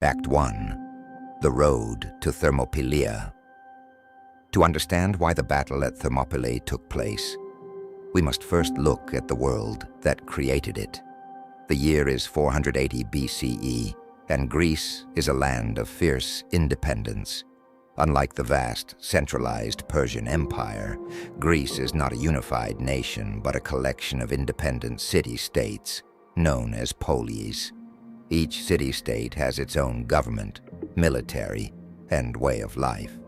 Act 1. The Road to Thermopylae. To understand why the battle at Thermopylae took place, we must first look at the world that created it. The year is 480 BCE, and Greece is a land of fierce independence. Unlike the vast, centralized Persian Empire, Greece is not a unified nation, but a collection of independent city-states, known as polis. Each city-state has its own government, military, and way of life.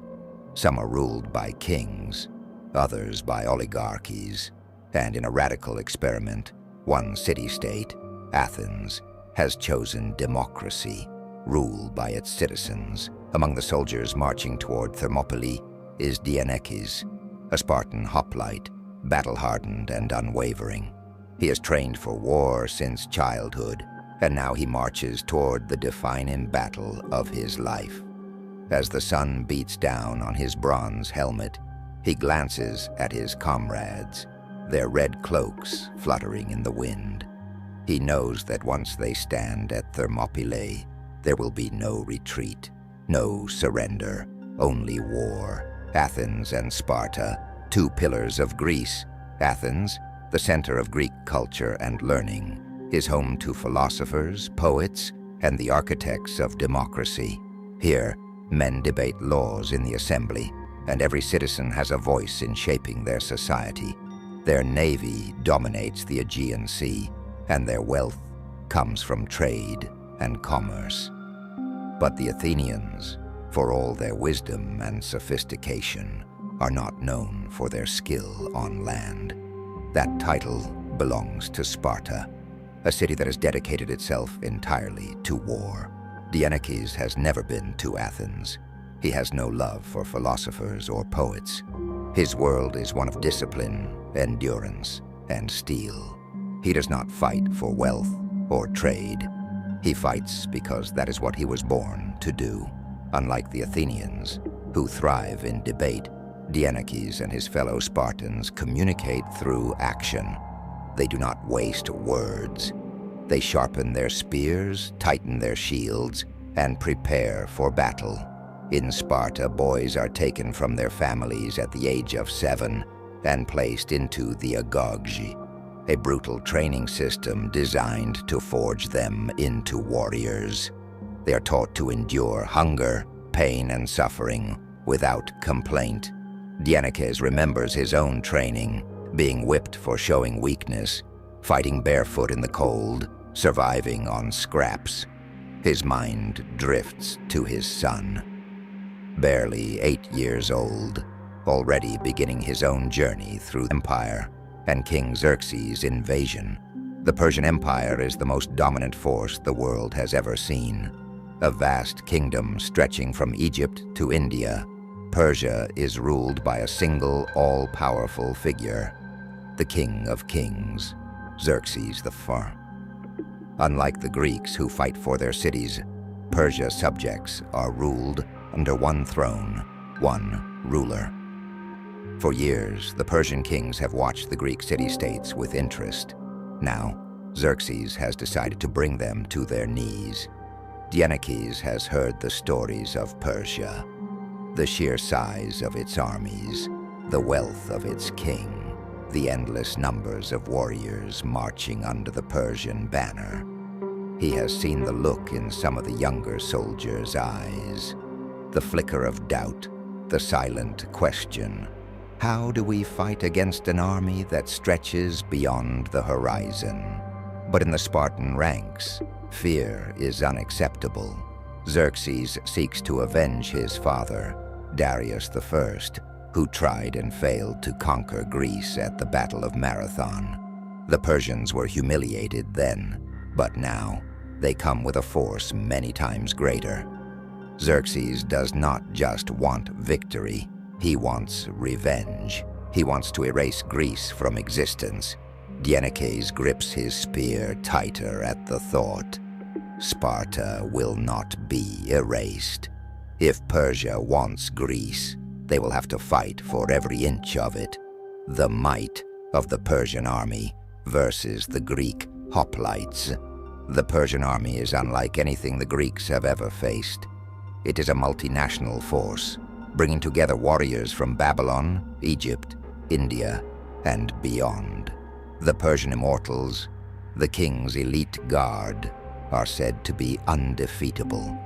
Some are ruled by kings, others by oligarchies, and in a radical experiment, one city-state, Athens, has chosen democracy, rule by its citizens. Among the soldiers marching toward Thermopylae is Dienekes, a Spartan hoplite, battle-hardened and unwavering. He has trained for war since childhood, and now he marches toward the defining battle of his life. As the sun beats down on his bronze helmet, he glances at his comrades, their red cloaks fluttering in the wind. He knows that once they stand at Thermopylae, there will be no retreat, no surrender, only war. Athens and Sparta, two pillars of Greece. Athens, the center of Greek culture and learning, is home to philosophers, poets, and the architects of democracy. Here, men debate laws in the assembly, and every citizen has a voice in shaping their society. Their navy dominates the Aegean Sea, and their wealth comes from trade and commerce. But the Athenians, for all their wisdom and sophistication, are not known for their skill on land. That title belongs to Sparta, a city that has dedicated itself entirely to war. Dienekes has never been to Athens. He has no love for philosophers or poets. His world is one of discipline, endurance, and steel. He does not fight for wealth or trade. He fights because that is what he was born to do. Unlike the Athenians, who thrive in debate, Dienekes and his fellow Spartans communicate through action. They do not waste words. They sharpen their spears, tighten their shields, and prepare for battle. In Sparta, boys are taken from their families at the age of 7 and placed into the agogge, a brutal training system designed to forge them into warriors. They are taught to endure hunger, pain, and suffering without complaint. Dienekes remembers his own training, being whipped for showing weakness, fighting barefoot in the cold, surviving on scraps. His mind drifts to his son. Barely 8 years old, already beginning his own journey through the empire and King Xerxes' invasion. The Persian Empire is the most dominant force the world has ever seen. A vast kingdom stretching from Egypt to India, Persia is ruled by a single, all-powerful figure, the King of Kings, Xerxes I. Unlike the Greeks who fight for their cities, Persia's subjects are ruled under one throne, one ruler. For years, the Persian kings have watched the Greek city-states with interest. Now, Xerxes has decided to bring them to their knees. Dienekes has heard the stories of Persia, the sheer size of its armies, the wealth of its king, the endless numbers of warriors marching under the Persian banner. He has seen the look in some of the younger soldiers' eyes, the flicker of doubt, the silent question. How do we fight against an army that stretches beyond the horizon? But in the Spartan ranks, fear is unacceptable. Xerxes seeks to avenge his father, Darius I, who tried and failed to conquer Greece at the Battle of Marathon. The Persians were humiliated then, but now they come with a force many times greater. Xerxes does not just want victory, he wants revenge. He wants to erase Greece from existence. Dienekes grips his spear tighter at the thought. Sparta will not be erased. If Persia wants Greece, they will have to fight for every inch of it. The might of the Persian army versus the Greek hoplites. The Persian army is unlike anything the Greeks have ever faced. It is a multinational force, bringing together warriors from Babylon, Egypt, India, and beyond. The Persian immortals, the king's elite guard, are said to be undefeatable.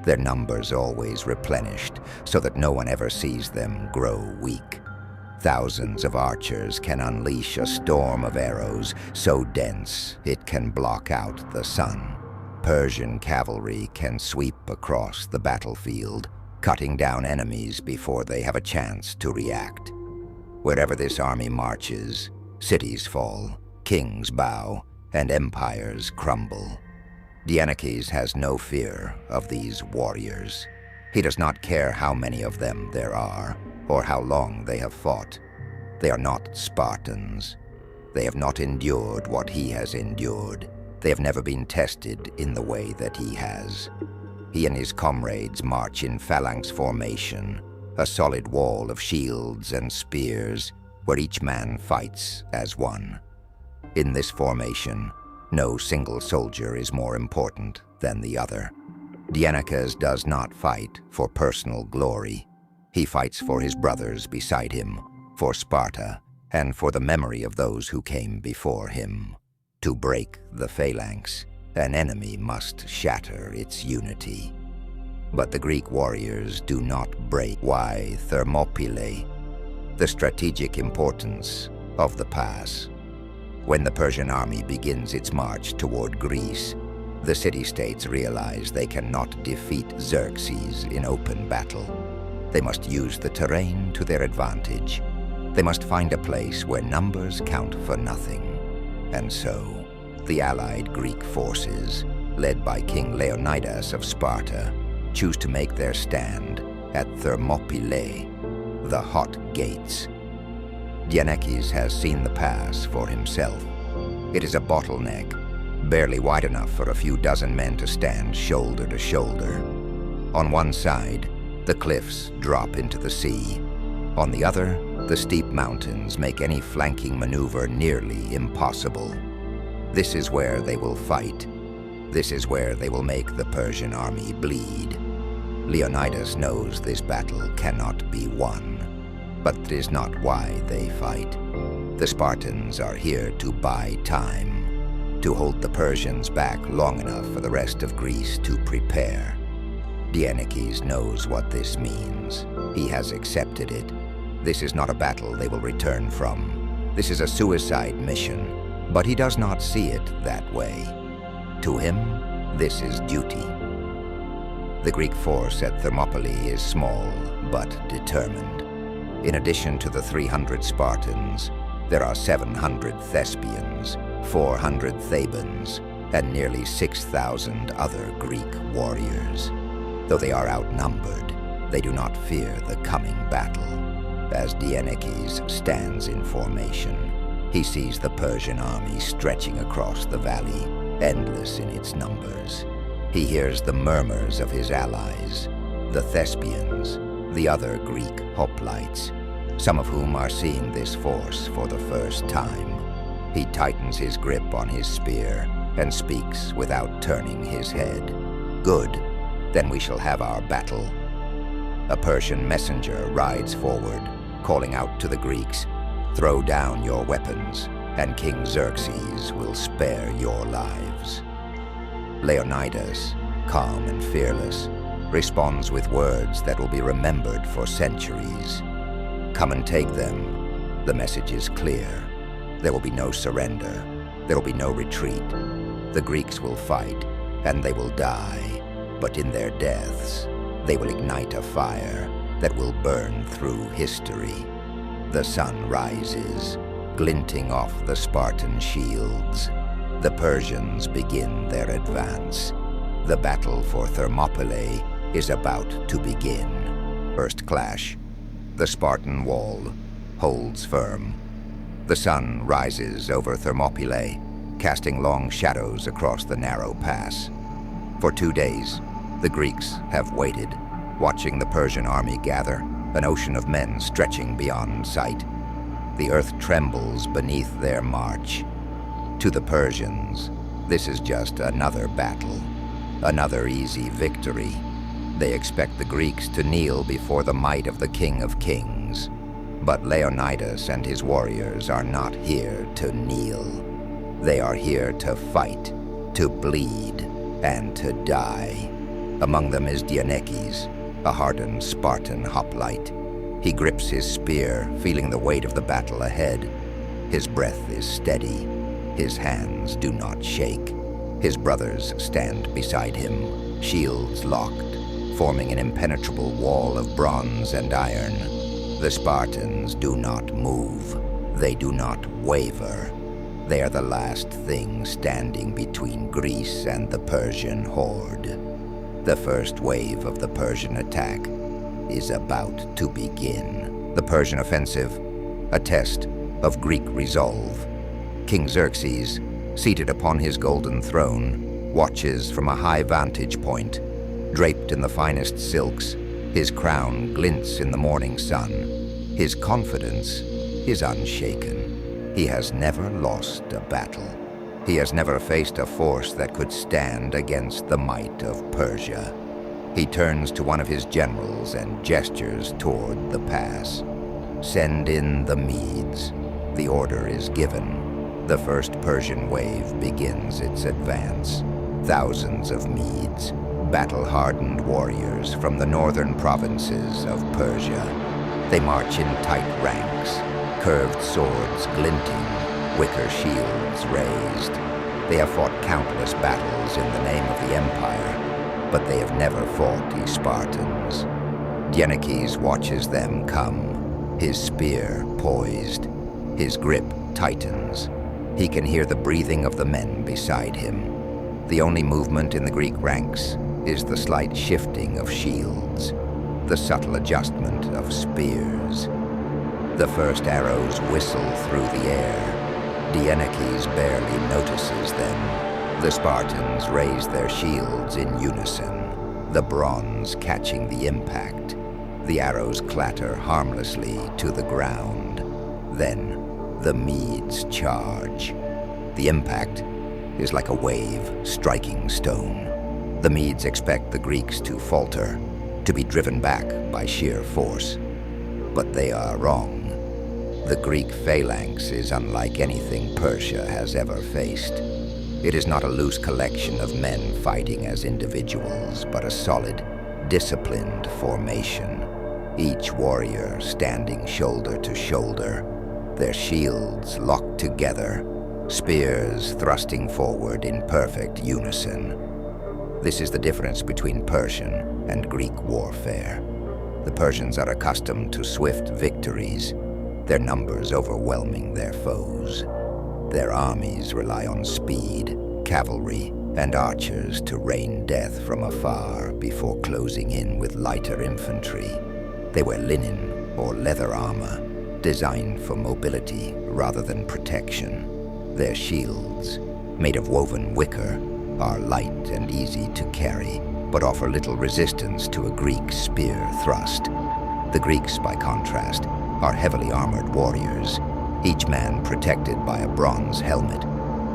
Their numbers always replenished, so that no one ever sees them grow weak. Thousands of archers can unleash a storm of arrows so dense it can block out the sun. Persian cavalry can sweep across the battlefield, cutting down enemies before they have a chance to react. Wherever this army marches, cities fall, kings bow, and empires crumble. Dienekes has no fear of these warriors. He does not care how many of them there are, or how long they have fought. They are not Spartans. They have not endured what he has endured. They have never been tested in the way that he has. He and his comrades march in phalanx formation, a solid wall of shields and spears, where each man fights as one. In this formation, no single soldier is more important than the other. Dienekes does not fight for personal glory. He fights for his brothers beside him, for Sparta, and for the memory of those who came before him. To break the phalanx, an enemy must shatter its unity. But the Greek warriors do not break. Why Thermopylae? The strategic importance of the pass. When the Persian army begins its march toward Greece, the city-states realize they cannot defeat Xerxes in open battle. They must use the terrain to their advantage. They must find a place where numbers count for nothing. And so, the allied Greek forces, led by King Leonidas of Sparta, choose to make their stand at Thermopylae, the hot gates. Dienekes has seen the pass for himself. It is a bottleneck, barely wide enough for a few dozen men to stand shoulder to shoulder. On one side, the cliffs drop into the sea. On the other, the steep mountains make any flanking maneuver nearly impossible. This is where they will fight. This is where they will make the Persian army bleed. Leonidas knows this battle cannot be won. But it is not why they fight. The Spartans are here to buy time, to hold the Persians back long enough for the rest of Greece to prepare. Dienekes knows what this means. He has accepted it. This is not a battle they will return from. This is a suicide mission, but he does not see it that way. To him, this is duty. The Greek force at Thermopylae is small, but determined. In addition to the 300 Spartans, there are 700 Thespians, 400 Thebans, and nearly 6,000 other Greek warriors. Though they are outnumbered, they do not fear the coming battle. As Dienekes stands in formation, he sees the Persian army stretching across the valley, endless in its numbers. He hears the murmurs of his allies, the Thespians, the other Greek hoplites, some of whom are seeing this force for the first time. He tightens his grip on his spear and speaks without turning his head. Good, then we shall have our battle. A Persian messenger rides forward, calling out to the Greeks, "Throw down your weapons, and King Xerxes will spare your lives." Leonidas, calm and fearless, responds with words that will be remembered for centuries. "Come and take them." The message is clear. There will be no surrender. There will be no retreat. The Greeks will fight, and they will die. But in their deaths, they will ignite a fire that will burn through history. The sun rises, glinting off the Spartan shields. The Persians begin their advance. The battle for Thermopylae is about to begin. First clash. The Spartan wall holds firm. The sun rises over Thermopylae, casting long shadows across the narrow pass. For 2 days, the Greeks have waited, watching the Persian army gather, an ocean of men stretching beyond sight. The earth trembles beneath their march. To the Persians, This is just another battle, another easy victory. They expect the Greeks to kneel before the might of the King of Kings. But Leonidas and his warriors are not here to kneel. They are here to fight, to bleed, and to die. Among them is Dienekes, a hardened Spartan hoplite. He grips his spear, feeling the weight of the battle ahead. His breath is steady. His hands do not shake. His brothers stand beside him, shields locked, forming an impenetrable wall of bronze and iron. The Spartans do not move. They do not waver. They are the last thing standing between Greece and the Persian horde. The first wave of the Persian attack is about to begin. The Persian offensive, a test of Greek resolve. King Xerxes, seated upon his golden throne, watches from a high vantage point. Draped in the finest silks, his crown glints in the morning sun. His confidence is unshaken. He has never lost a battle. He has never faced a force that could stand against the might of Persia. He turns to one of his generals and gestures toward the pass. Send in the Medes. The order is given. The first Persian wave begins its advance. Thousands of Medes, battle-hardened warriors from the northern provinces of Persia. They march in tight ranks, curved swords glinting, wicker shields raised. They have fought countless battles in the name of the empire, but they have never fought the Spartans. Dienekes watches them come, his spear poised, his grip tightens. He can hear the breathing of the men beside him. The only movement in the Greek ranks is the slight shifting of shields, the subtle adjustment of spears. The first arrows whistle through the air. Dienekes barely notices them. The Spartans raise their shields in unison, the bronze catching the impact. The arrows clatter harmlessly to the ground. Then, the Medes charge. The impact is like a wave striking stone. The Medes expect the Greeks to falter, to be driven back by sheer force. But they are wrong. The Greek phalanx is unlike anything Persia has ever faced. It is not a loose collection of men fighting as individuals, but a solid, disciplined formation. Each warrior standing shoulder to shoulder, their shields locked together, spears thrusting forward in perfect unison. This is the difference between Persian and Greek warfare. The Persians are accustomed to swift victories, their numbers overwhelming their foes. Their armies rely on speed, cavalry, and archers to rain death from afar before closing in with lighter infantry. They wear linen or leather armor, designed for mobility rather than protection. Their shields, made of woven wicker, are light and easy to carry, but offer little resistance to a Greek spear thrust. The Greeks, by contrast, are heavily armored warriors, each man protected by a bronze helmet,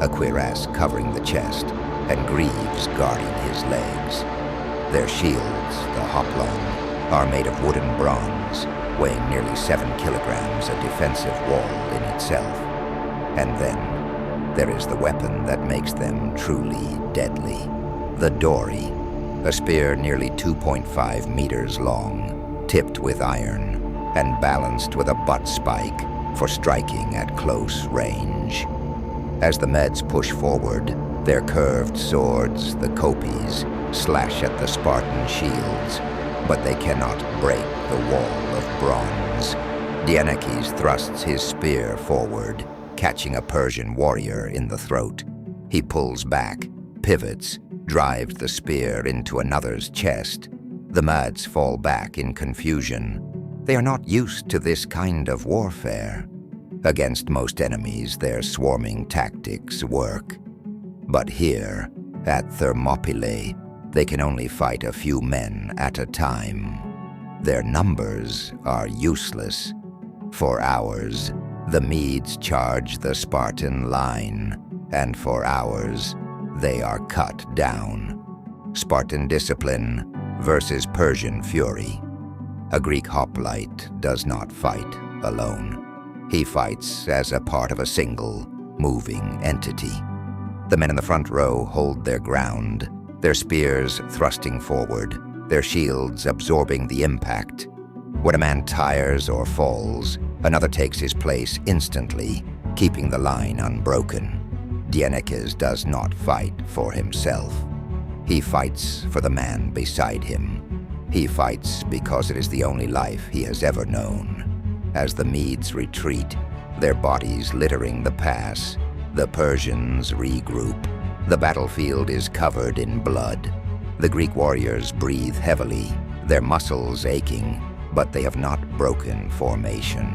a cuirass covering the chest, and greaves guarding his legs. Their shields, the hoplite, are made of wooden bronze, weighing nearly 7 kilograms, a defensive wall in itself. And then, there is the weapon that makes them truly deadly, the dory, a spear nearly 2.5 meters long, tipped with iron, and balanced with a butt spike for striking at close range. As the Medes push forward, their curved swords, the kopis, slash at the Spartan shields, but they cannot break the wall of bronze. Dienekes thrusts his spear forward, catching a Persian warrior in the throat. He pulls back, pivots, drives the spear into another's chest. The Medes fall back in confusion. They are not used to this kind of warfare. Against most enemies, their swarming tactics work. But here, at Thermopylae, they can only fight a few men at a time. Their numbers are useless. For hours, the Medes charge the Spartan line, and for hours, they are cut down. Spartan discipline versus Persian fury. A Greek hoplite does not fight alone. He fights as a part of a single, moving entity. The men in the front row hold their ground, their spears thrusting forward, their shields absorbing the impact. When a man tires or falls, another takes his place instantly, keeping the line unbroken. Dienekes does not fight for himself. He fights for the man beside him. He fights because it is the only life he has ever known. As the Medes retreat, their bodies littering the pass, the Persians regroup. The battlefield is covered in blood. The Greek warriors breathe heavily, their muscles aching, but they have not broken formation.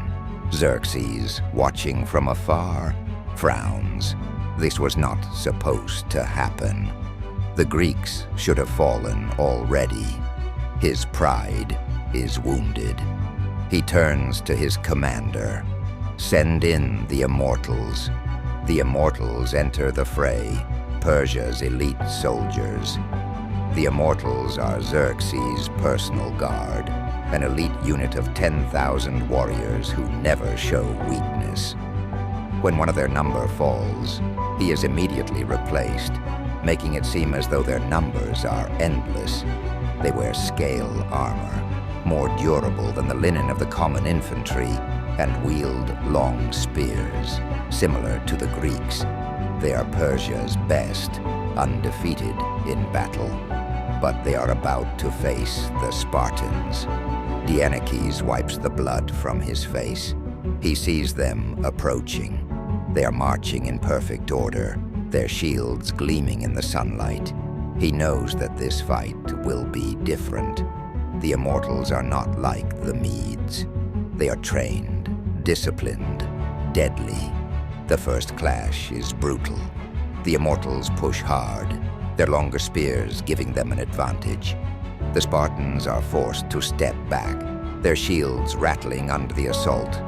Xerxes, watching from afar, frowns. This was not supposed to happen. The Greeks should have fallen already. His pride is wounded. He turns to his commander. Send in the immortals. The immortals enter the fray, Persia's elite soldiers. The immortals are Xerxes' personal guard, an elite unit of 10,000 warriors who never show weakness. When one of their number falls, he is immediately replaced, making it seem as though their numbers are endless. They wear scale armor, more durable than the linen of the common infantry, and wield long spears, similar to the Greeks. They are Persia's best, undefeated in battle. But they are about to face the Spartans. Dienekes wipes the blood from his face. He sees them approaching. They are marching in perfect order, their shields gleaming in the sunlight. He knows that this fight will be different. The immortals are not like the Medes. They are trained, disciplined, deadly. The first clash is brutal. The immortals push hard, their longer spears giving them an advantage. The Spartans are forced to step back, their shields rattling under the assault.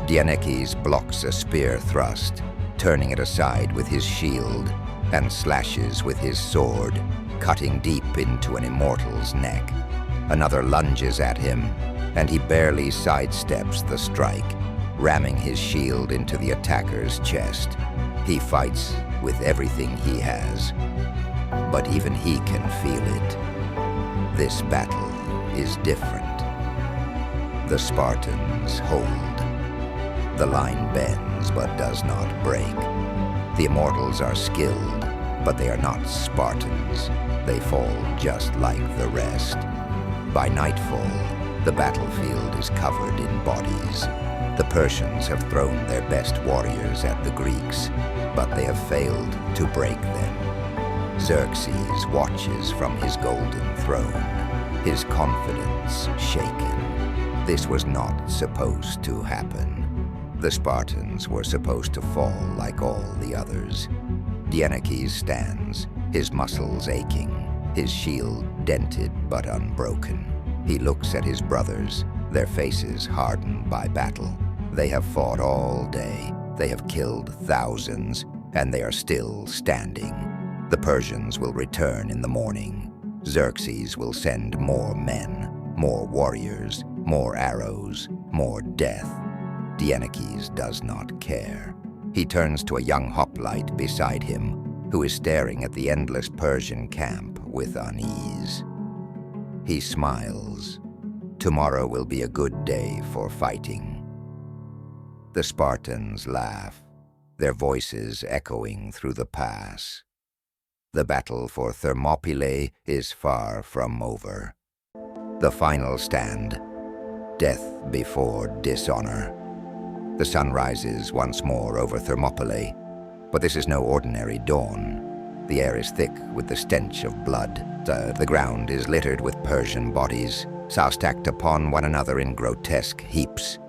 Dienekes blocks a spear thrust, turning it aside with his shield, and slashes with his sword, cutting deep into an immortal's neck. Another lunges at him, and he barely sidesteps the strike, ramming his shield into the attacker's chest. He fights with everything he has, but even he can feel it. This battle is different. The Spartans hold. The line bends but does not break. The immortals are skilled, but they are not Spartans. They fall just like the rest. By nightfall, the battlefield is covered in bodies. The Persians have thrown their best warriors at the Greeks, but they have failed to break them. Xerxes watches from his golden throne, his confidence shaken. This was not supposed to happen. The Spartans were supposed to fall like all the others. Dienekes stands, his muscles aching, his shield dented but unbroken. He looks at his brothers, their faces hardened by battle. They have fought all day, they have killed thousands, and they are still standing. The Persians will return in the morning. Xerxes will send more men, more warriors, more arrows, more death. Dienekes does not care. He turns to a young hoplite beside him, who is staring at the endless Persian camp with unease. He smiles. Tomorrow will be a good day for fighting. The Spartans laugh, their voices echoing through the pass. The battle for Thermopylae is far from over. The final stand, death before dishonor. The sun rises once more over Thermopylae, but this is no ordinary dawn. The air is thick with the stench of blood. The ground is littered with Persian bodies, stacked upon one another in grotesque heaps.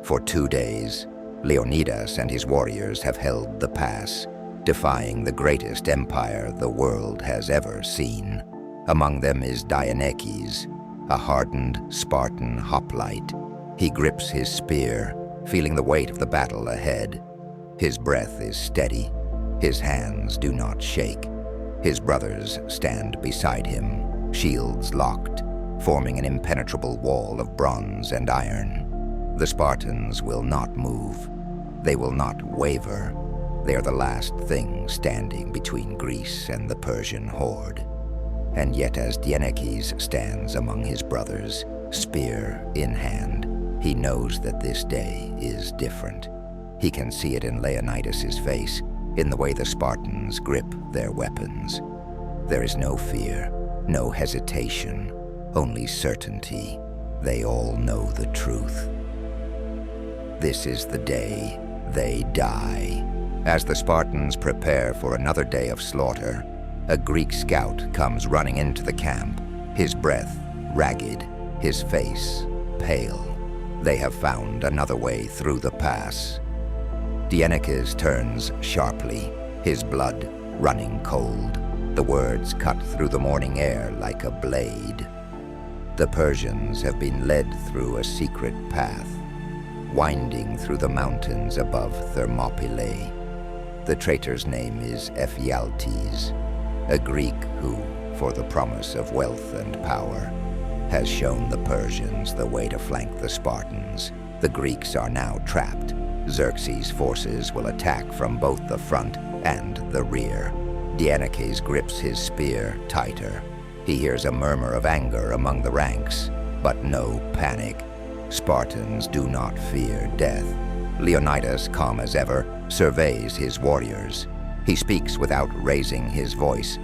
For 2 days, Leonidas and his warriors have held the pass, defying the greatest empire the world has ever seen. Among them is Dienekes, a hardened Spartan hoplite. He grips his spear, feeling the weight of the battle ahead. His breath is steady. His hands do not shake. His brothers stand beside him, shields locked, forming an impenetrable wall of bronze and iron. The Spartans will not move. They will not waver. They are the last thing standing between Greece and the Persian horde. And yet as Dienekes stands among his brothers, spear in hand, he knows that this day is different. He can see it in Leonidas's face, in the way the Spartans grip their weapons. There is no fear, no hesitation, only certainty. They all know the truth. This is the day they die. As the Spartans prepare for another day of slaughter, a Greek scout comes running into the camp, his breath ragged, his face pale. They have found another way through the pass. Dienekes turns sharply, his blood running cold. The words cut through the morning air like a blade. The Persians have been led through a secret path, winding through the mountains above Thermopylae. The traitor's name is Ephialtes, a Greek who, for the promise of wealth and power, has shown the Persians the way to flank the Spartans. The Greeks are now trapped. Xerxes' forces will attack from both the front and the rear. Dienekes grips his spear tighter. He hears a murmur of anger among the ranks, but no panic. Spartans do not fear death. Leonidas, calm as ever, surveys his warriors. He speaks without raising his voice.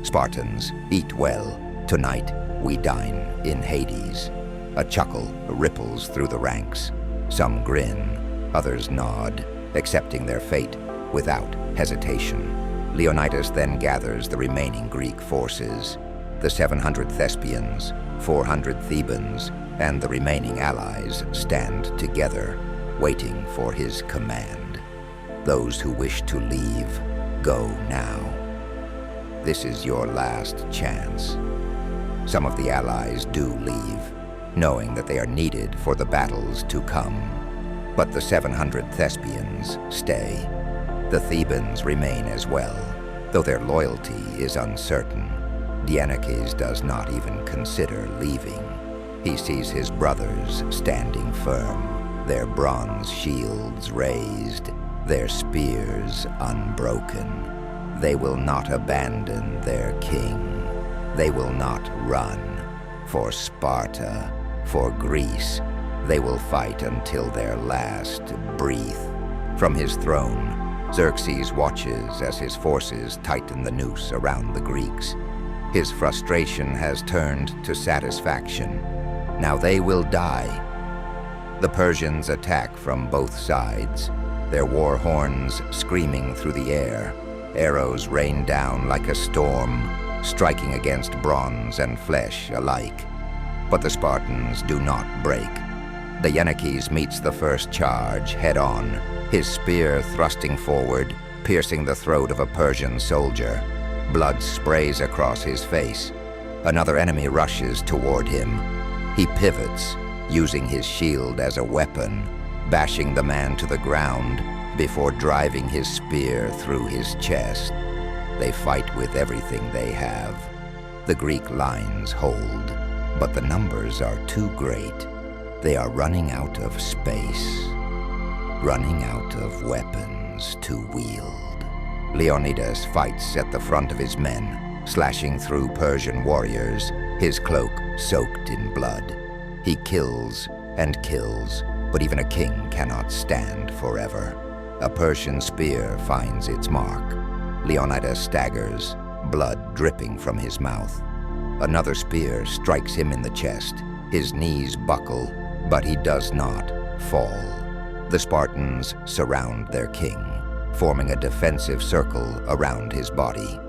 Spartans, eat well. Tonight we dine in Hades. A chuckle ripples through the ranks. Some grin, others nod, accepting their fate without hesitation. Leonidas then gathers the remaining Greek forces. The 700 Thespians, 400 Thebans, and the remaining allies stand together, waiting for his command. Those who wish to leave, go now. This is your last chance. Some of the allies do leave, knowing that they are needed for the battles to come. But the 700 Thespians stay. The Thebans remain as well, though their loyalty is uncertain. Dienekes does not even consider leaving. He sees his brothers standing firm, their bronze shields raised, their spears unbroken. They will not abandon their king. They will not run. For Sparta, for Greece, they will fight until their last breath. From his throne, Xerxes watches as his forces tighten the noose around the Greeks. His frustration has turned to satisfaction. Now they will die. The Persians attack from both sides, their war horns screaming through the air. Arrows rain down like a storm, striking against bronze and flesh alike. But the Spartans do not break. Dienekes meets the first charge head-on, his spear thrusting forward, piercing the throat of a Persian soldier. Blood sprays across his face. Another enemy rushes toward him. He pivots, using his shield as a weapon, bashing the man to the ground before driving his spear through his chest. They fight with everything they have. The Greek lines hold, but the numbers are too great. They are running out of space, running out of weapons to wield. Leonidas fights at the front of his men, slashing through Persian warriors, his cloak soaked in blood. He kills and kills, but even a king cannot stand forever. A Persian spear finds its mark. Leonidas staggers, blood dripping from his mouth. Another spear strikes him in the chest. His knees buckle, but he does not fall. The Spartans surround their king, forming a defensive circle around his body.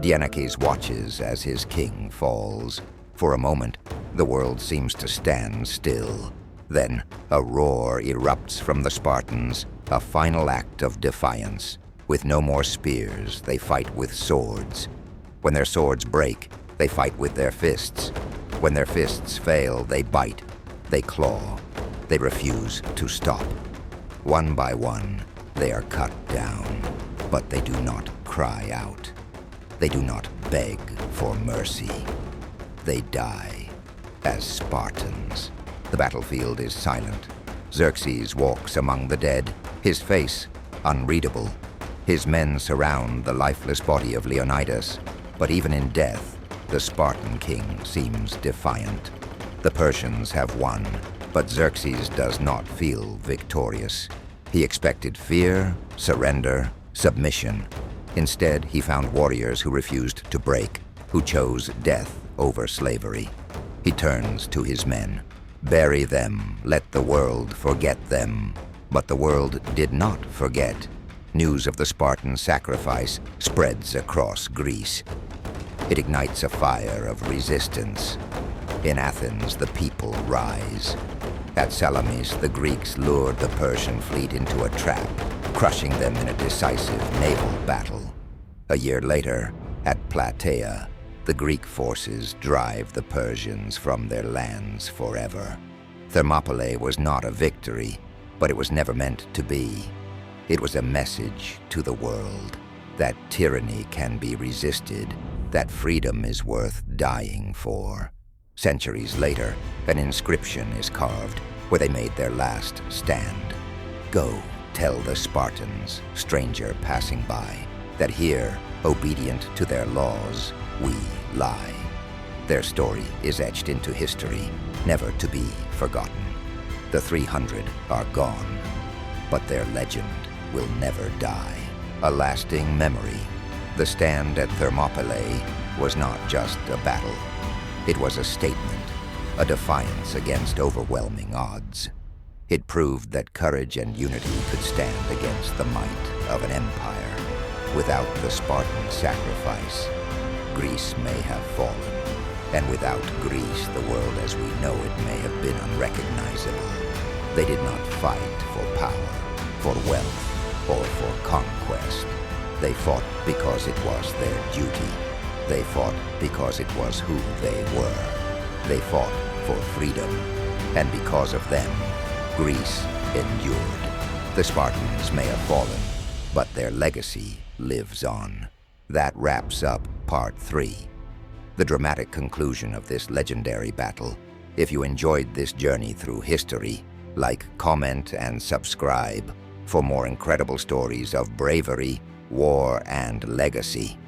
Dienekes watches as his king falls. For a moment, the world seems to stand still. Then, a roar erupts from the Spartans, a final act of defiance. With no more spears, they fight with swords. When their swords break, they fight with their fists. When their fists fail, they bite, they claw. They refuse to stop. One by one, they are cut down, but they do not cry out. They do not beg for mercy. They die as Spartans. The battlefield is silent. Xerxes walks among the dead, his face unreadable. His men surround the lifeless body of Leonidas, but even in death, the Spartan king seems defiant. The Persians have won, but Xerxes does not feel victorious. He expected fear, surrender, submission. Instead, he found warriors who refused to break, who chose death over slavery. He turns to his men. Bury them, let the world forget them. But the world did not forget. News of the Spartan sacrifice spreads across Greece. It ignites a fire of resistance. In Athens, the people rise. At Salamis, the Greeks lured the Persian fleet into a trap, crushing them in a decisive naval battle. A year later, at Plataea, the Greek forces drive the Persians from their lands forever. Thermopylae was not a victory, but it was never meant to be. It was a message to the world that tyranny can be resisted, that freedom is worth dying for. Centuries later, an inscription is carved where they made their last stand. Go, tell the Spartans, stranger passing by, that here, obedient to their laws, we lie. Their story is etched into history, never to be forgotten. The 300 are gone, but their legend will never die. A lasting memory. The stand at Thermopylae was not just a battle. It was a statement, a defiance against overwhelming odds. It proved that courage and unity could stand against the might of an empire. Without the Spartan sacrifice, Greece may have fallen. And without Greece, the world as we know it may have been unrecognizable. They did not fight for power, for wealth, or for conquest. They fought because it was their duty. They fought because it was who they were. They fought for freedom, and because of them, Greece endured. The Spartans may have fallen, but their legacy lives on. That wraps up Part 3. The dramatic conclusion of this legendary battle. If you enjoyed this journey through history, like, comment, and subscribe for more incredible stories of bravery, war, and legacy.